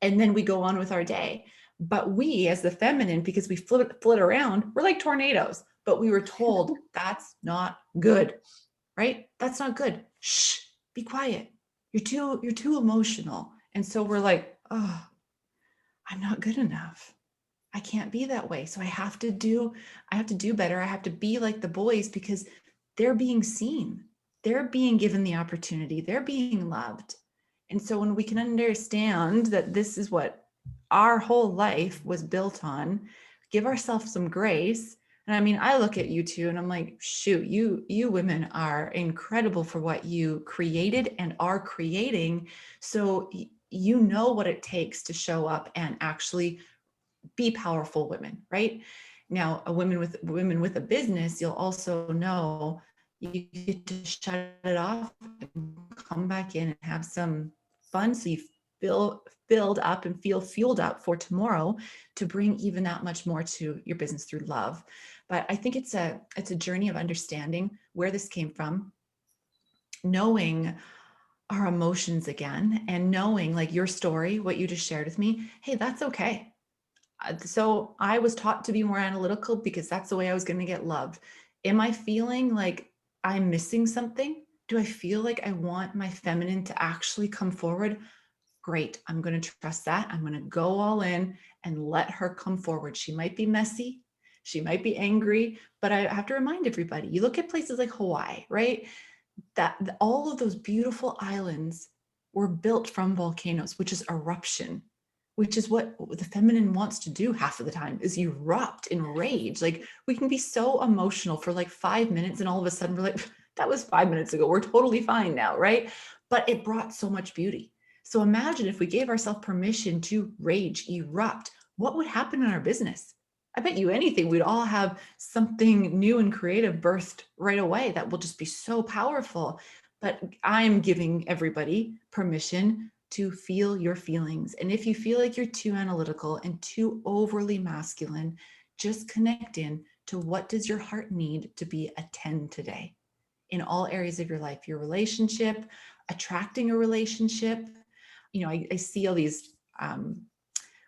And then we go on with our day. But we, as the feminine, because we flip it around, we're like tornadoes. But we were told that's not good, right? That's not good. Shh, be quiet. You're too emotional. And so we're like, oh, I'm not good enough. I can't be that way. So I have to do better. I have to be like the boys, because they're being seen. They're being given the opportunity. They're being loved. And so when we can understand that this is what our whole life was built on, give ourselves some grace. And I mean, I look at you two and I'm like, shoot, you women are incredible for what you created and are creating. So you know what it takes to show up and actually be powerful women, right? Now, women with a business, you'll also know you get to shut it off and come back in and have some fun, so you feel filled up and feel fueled up for tomorrow to bring even that much more to your business through love. But I think it's a journey of understanding where this came from, knowing our emotions again, and knowing, like your story, what you just shared with me, hey, that's okay. So I was taught to be more analytical because that's the way I was going to get loved. Am I feeling like I'm missing something? Do I feel like I want my feminine to actually come forward? Great. I'm going to trust that. I'm going to go all in and let her come forward. She might be messy. She might be angry, but I have to remind everybody, you look at places like Hawaii, right? That all of those beautiful islands were built from volcanoes, which is eruption, which is what the feminine wants to do half of the time, is erupt in rage. Like, we can be so emotional for like 5 minutes and all of a sudden we're like, that was 5 minutes ago. We're totally fine now, right? But it brought so much beauty. So imagine if we gave ourselves permission to rage, erupt, what would happen in our business? I bet you anything, we'd all have something new and creative birthed right away that will just be so powerful. But I'm giving everybody permission to feel your feelings. And if you feel like you're too analytical and too overly masculine, just connect in to what does your heart need to be a 10 today in all areas of your life, your relationship, attracting a relationship. You know, I see all these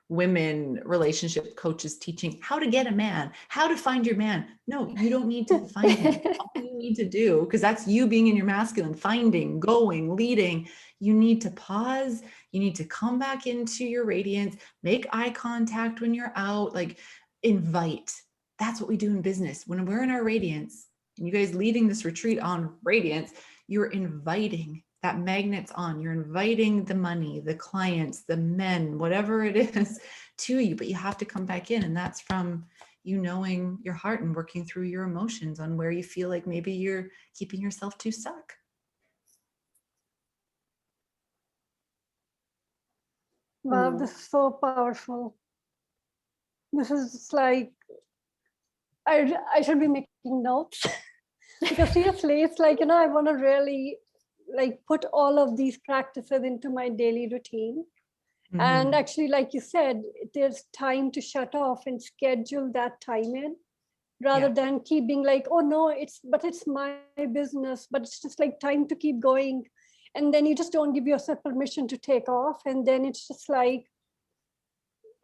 women relationship coaches teaching how to get a man, how to find your man. No, you don't need to find him. All you need to do, because that's you being in your masculine, finding, going, leading. You need to pause. You need to come back into your radiance, make eye contact when you're out, like invite. That's what we do in business. When we're in our radiance, and you guys leading this retreat on radiance, you're inviting that magnet's on. You're inviting the money, the clients, the men, whatever it is to you, but you have to come back in. And that's from you knowing your heart and working through your emotions on where you feel like maybe you're keeping yourself too stuck. Wow, this is so powerful. This is like, I should be making notes because seriously, it's like, I want to really like put all of these practices into my daily routine. Mm-hmm. And actually, like you said, there's time to shut off and schedule that time in rather than keep being like, oh no, it's my business, but it's just like time to keep going. And then you just don't give yourself permission to take off. And then it's just like,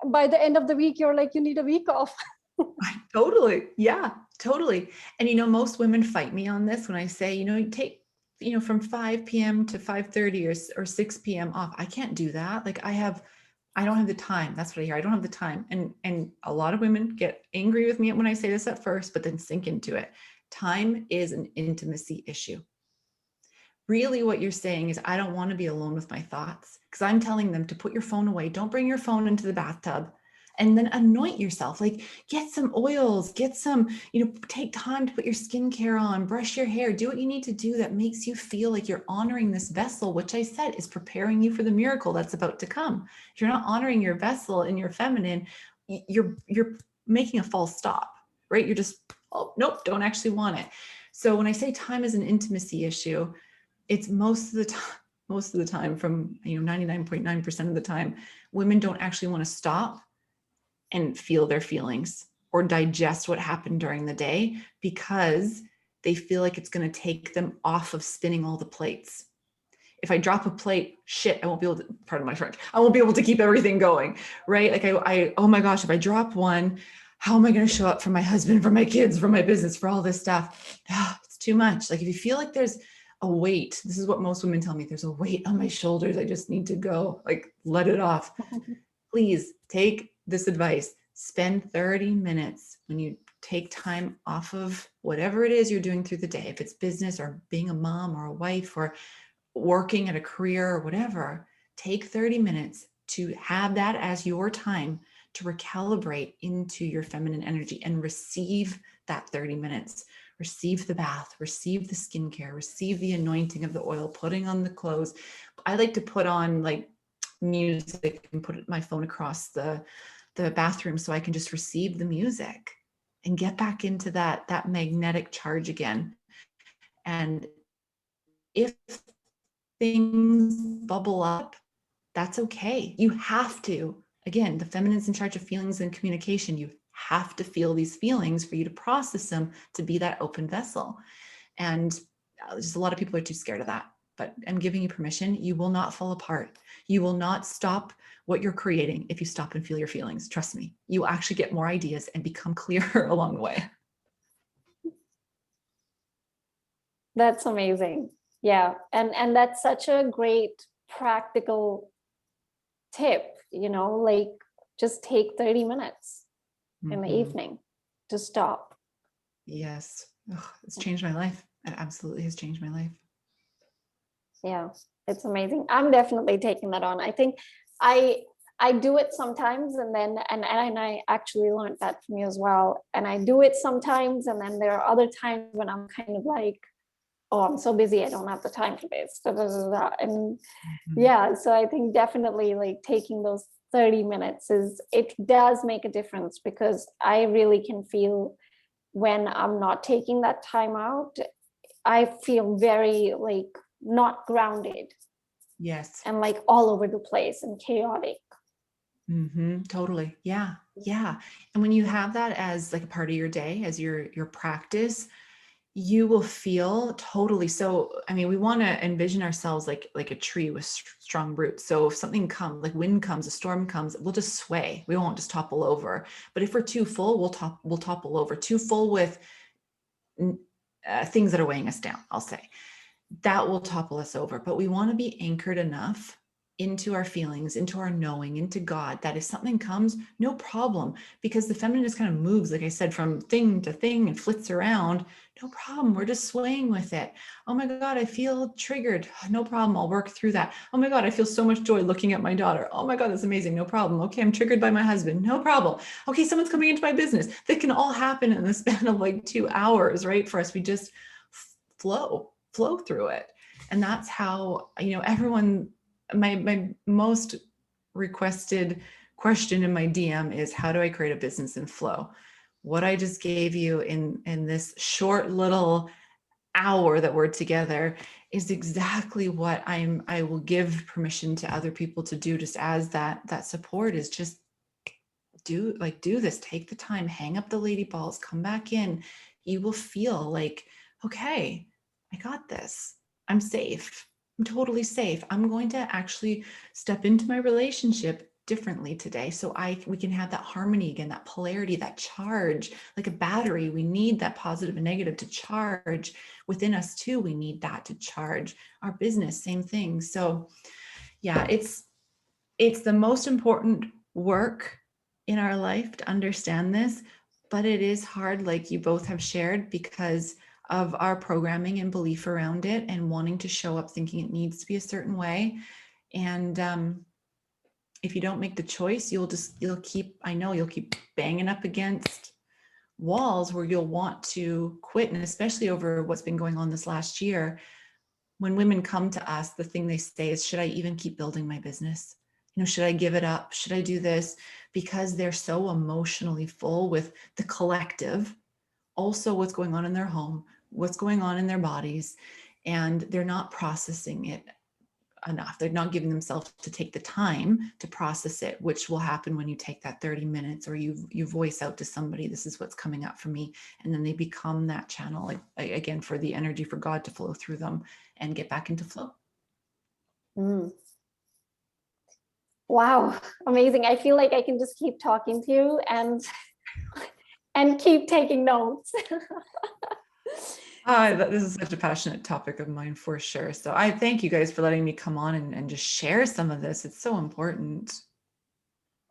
by the end of the week, you're like, you need a week off. Totally. Yeah, totally. And, most women fight me on this when I say, you take, from 5 p.m. to 5:30 or 6 p.m. off. I can't do that. Like I don't have the time. That's what I hear. I don't have the time. And a lot of women get angry with me when I say this at first, but then sink into it. Time is an intimacy issue. Really what you're saying is, I don't want to be alone with my thoughts, because I'm telling them to put your phone away. Don't bring your phone into the bathtub. And then anoint yourself, like get some oils, get some, take time to put your skincare on, brush your hair, do what you need to do that makes you feel like you're honoring this vessel, which I said is preparing you for the miracle that's about to come. If you're not honoring your vessel and your feminine, you're making a false stop, right? You're just, oh, nope, don't actually want it. So when I say time is an intimacy issue, it's most of the time from 99.9% of the time, women don't actually want to stop and feel their feelings or digest what happened during the day because they feel like it's going to take them off of spinning all the plates. If I drop a plate, shit, I won't be able to, pardon my French, I won't be able to keep everything going, right? Like I oh my gosh, if I drop one, how am I going to show up for my husband, for my kids, for my business, for all this stuff? It's too much. Like if you feel like there's a weight, this is what most women tell me, there's a weight on my shoulders, I just need to go, like let it off. Please take this advice. Spend 30 minutes when you take time off of whatever it is you're doing through the day, if it's business or being a mom or a wife or working at a career or whatever, take 30 minutes to have that as your time to recalibrate into your feminine energy and receive that 30 minutes. Receive the bath, receive the skincare, receive the anointing of the oil, putting on the clothes. I like to put on like music and put my phone across the bathroom so I can just receive the music and get back into that magnetic charge again. And if things bubble up, that's okay. You have to. Again, the feminine's in charge of feelings and communication. You have to feel these feelings for you to process them, to be that open vessel. And just a lot of people are too scared of that. But I'm giving you permission. You will not fall apart. You will not stop what you're creating if you stop and feel your feelings. Trust me, you will actually get more ideas and become clearer along the way. That's amazing. Yeah. And that's such a great practical tip, like just take 30 minutes in the evening to stop. Yes. It's changed my life. It absolutely has changed my life. Yeah, it's amazing. I'm definitely taking that on. I think I do it sometimes and then and I actually learned that from you as well. And I do it sometimes and then there are other times when I'm kind of like, oh, I'm so busy, I don't have the time for this. And yeah, so I think definitely like taking those 30 minutes it does make a difference, because I really can feel when I'm not taking that time out, I feel very like not grounded. Yes. And like all over the place and chaotic. Totally. Yeah. And when you have that as like a part of your day, as your practice, you will feel totally. So, I mean, we want to envision ourselves like a tree with strong roots. So if something comes, like wind comes, a storm comes, we'll just sway. We won't just topple over. But if we're too full, we'll topple over. Too full with things that are weighing us down, I'll say, that will topple us over. But we want to be anchored enough into our feelings, into our knowing, into God, that if something comes, no problem, because the feminine just kind of moves, like I said, from thing to thing and flits around. No problem. We're just swaying with it. Oh my God, I feel triggered. No problem. I'll work through that. Oh my God, I feel so much joy looking at my daughter. Oh my God, that's amazing. No problem. Okay, I'm triggered by my husband. No problem. Okay, someone's coming into my business. That can all happen in the span of like 2 hours, right? For us, we just flow through it. And that's how, everyone, my most requested question in my DM is, how do I create a business in flow? What I just gave you in this short little hour that we're together is exactly what I will give permission to other people to do, just as that support is just do this, take the time, hang up the lady balls, come back in. You will feel like, okay, I got this. I'm safe. I'm totally safe. I'm going to actually step into my relationship differently today, so we can have that harmony again, that polarity, that charge. Like a battery, we need that positive and negative to charge. Within us too, we need that to charge our business. Same thing. So yeah, it's the most important work in our life to understand this, but it is hard, like you both have shared, because of our programming and belief around it, and wanting to show up thinking it needs to be a certain way. And if you don't make the choice, you'll keep banging up against walls where you'll want to quit. And especially over what's been going on this last year, when women come to us, the thing they say is, should I even keep building my business? Should I give it up? Should I do this? Because they're so emotionally full with the collective, also what's going on in their home, what's going on in their bodies, and they're not processing it enough. They're not giving themselves to take the time to process it, which will happen when you take that 30 minutes or you voice out to somebody, this is what's coming up for me. And then they become that channel, like, again, for the energy for God to flow through them and get back into flow. Wow, amazing. I feel like I can just keep talking to you and keep taking notes. This is such a passionate topic of mine, for sure. So I thank you guys for letting me come on and just share some of this. It's so important.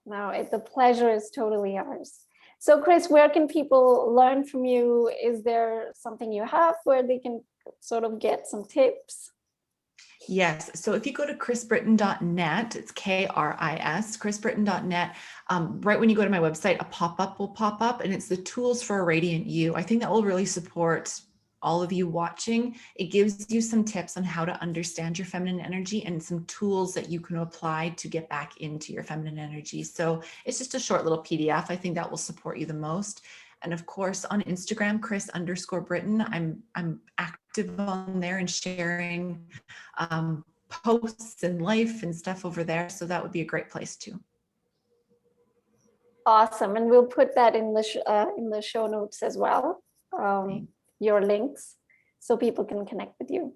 No, the pleasure is totally ours. So Kris, where can people learn from you? Is there something you have where they can sort of get some tips? Yes. So if you go to krisbritton.net, it's KRIS, krisbritton.net. Right when you go to my website, a pop-up will pop up, and it's the tools for a radiant you. I think that will really support all of you watching. It gives you some tips on how to understand your feminine energy and some tools that you can apply to get back into your feminine energy. So it's just a short little PDF. I think that will support you the most. And of course, on Instagram, Kris_Britton, I'm active on there and sharing posts and life and stuff over there. So that would be a great place too. Awesome. And we'll put that in the show notes as well. Your links, so people can connect with you.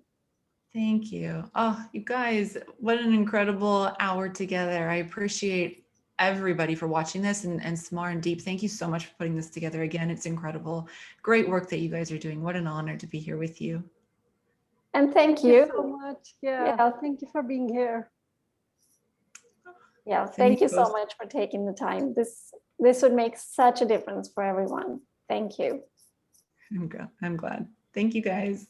Thank you. Oh, you guys, what an incredible hour together. I appreciate everybody for watching this, and Samar and Deep, thank you so much for putting this together again. It's incredible. Great work that you guys are doing. What an honor to be here with you. And thank you so much. Yeah. Thank you for being here. Yeah, thank you so much for taking the time. This would make such a difference for everyone. Thank you. I'm glad. Thank you guys.